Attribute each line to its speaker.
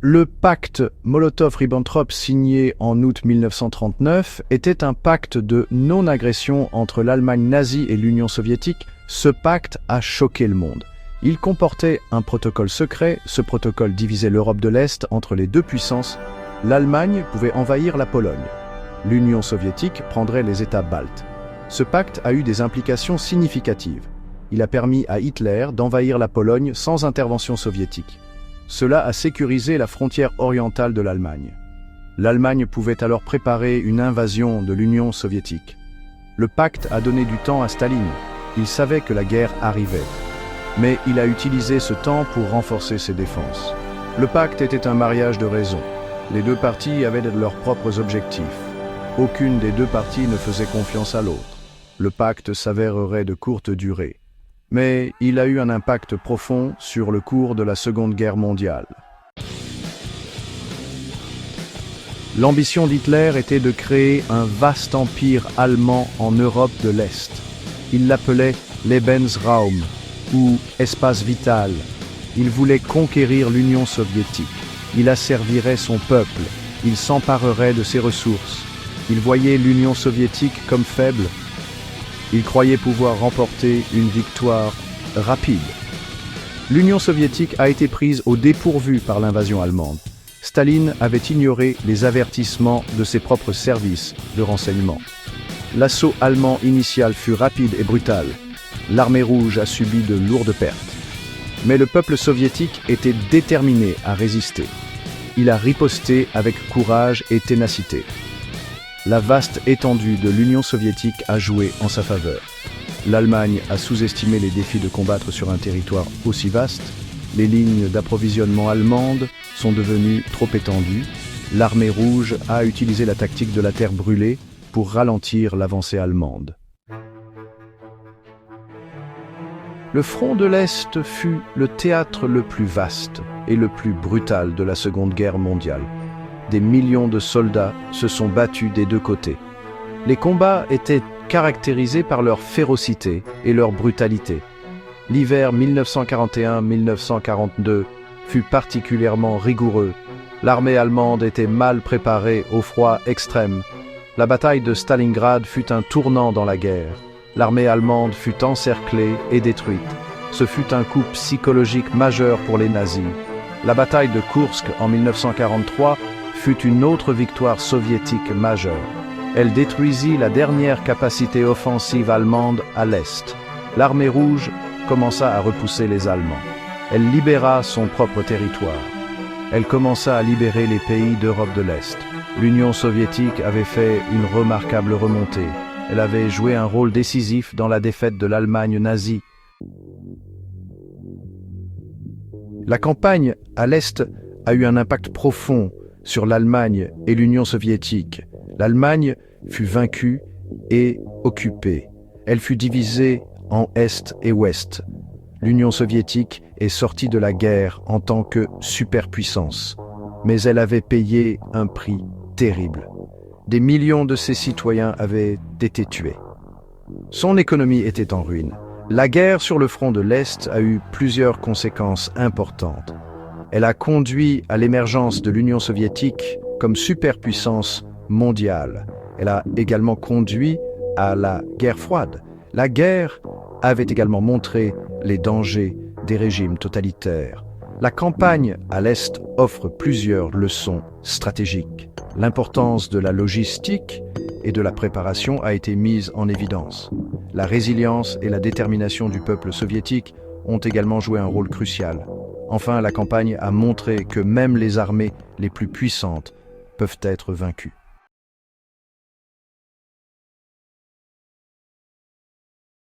Speaker 1: Le pacte Molotov-Ribbentrop signé en août 1939 était un pacte de non-agression entre l'Allemagne nazie et l'Union soviétique. Ce pacte a choqué le monde. Il comportait un protocole secret. Ce protocole divisait l'Europe de l'Est entre les deux puissances. L'Allemagne pouvait envahir la Pologne. L'Union soviétique prendrait les États baltes. Ce pacte a eu des implications significatives. Il a permis à Hitler d'envahir la Pologne sans intervention soviétique. Cela a sécurisé la frontière orientale de l'Allemagne. L'Allemagne pouvait alors préparer une invasion de l'Union soviétique. Le pacte a donné du temps à Staline. Il savait que la guerre arrivait. Mais il a utilisé ce temps pour renforcer ses défenses. Le pacte était un mariage de raisons. Les deux parties avaient leurs propres objectifs. Aucune des deux parties ne faisait confiance à l'autre. Le pacte s'avérerait de courte durée. Mais il a eu un impact profond sur le cours de la Seconde Guerre mondiale. L'ambition d'Hitler était de créer un vaste empire allemand en Europe de l'Est. Il l'appelait Lebensraum, ou espace vital. Il voulait conquérir l'Union soviétique. Il asservirait son peuple. Il s'emparerait de ses ressources. Il voyait l'Union soviétique comme faible. Il croyait pouvoir remporter une victoire rapide. L'Union soviétique a été prise au dépourvu par l'invasion allemande. Staline avait ignoré les avertissements de ses propres services de renseignement. L'assaut allemand initial fut rapide et brutal. L'armée rouge a subi de lourdes pertes. Mais le peuple soviétique était déterminé à résister. Il a riposté avec courage et ténacité. La vaste étendue de l'Union soviétique a joué en sa faveur. L'Allemagne a sous-estimé les défis de combattre sur un territoire aussi vaste. Les lignes d'approvisionnement allemandes sont devenues trop étendues. L'armée rouge a utilisé la tactique de la terre brûlée pour ralentir l'avancée allemande. Le front de l'Est fut le théâtre le plus vaste et le plus brutal de la Seconde Guerre mondiale. Des millions de soldats se sont battus des deux côtés. Les combats étaient caractérisés par leur férocité et leur brutalité. L'hiver 1941-1942 fut particulièrement rigoureux. L'armée allemande était mal préparée au froid extrême. La bataille de Stalingrad fut un tournant dans la guerre. L'armée allemande fut encerclée et détruite. Ce fut un coup psychologique majeur pour les nazis. La bataille de Koursk en 1943 fut une autre victoire soviétique majeure. Elle détruisit la dernière capacité offensive allemande à l'Est. L'armée rouge commença à repousser les Allemands. Elle libéra son propre territoire. Elle commença à libérer les pays d'Europe de l'Est. L'Union soviétique avait fait une remarquable remontée. Elle avait joué un rôle décisif dans la défaite de l'Allemagne nazie. La campagne à l'Est a eu un impact profond sur l'Allemagne et l'Union soviétique. L'Allemagne fut vaincue et occupée. Elle fut divisée en Est et Ouest. L'Union soviétique est sortie de la guerre en tant que superpuissance, mais elle avait payé un prix terrible. Des millions de ses citoyens avaient été tués. Son économie était en ruine. La guerre sur le front de l'Est a eu plusieurs conséquences importantes. Elle a conduit à l'émergence de l'Union soviétique comme superpuissance mondiale. Elle a également conduit à la guerre froide. La guerre avait également montré les dangers des régimes totalitaires. La campagne à l'Est offre plusieurs leçons stratégiques. L'importance de la logistique et de la préparation a été mise en évidence. La résilience et la détermination du peuple soviétique ont également joué un rôle crucial. Enfin, la campagne a montré que même les armées les plus puissantes peuvent être vaincues.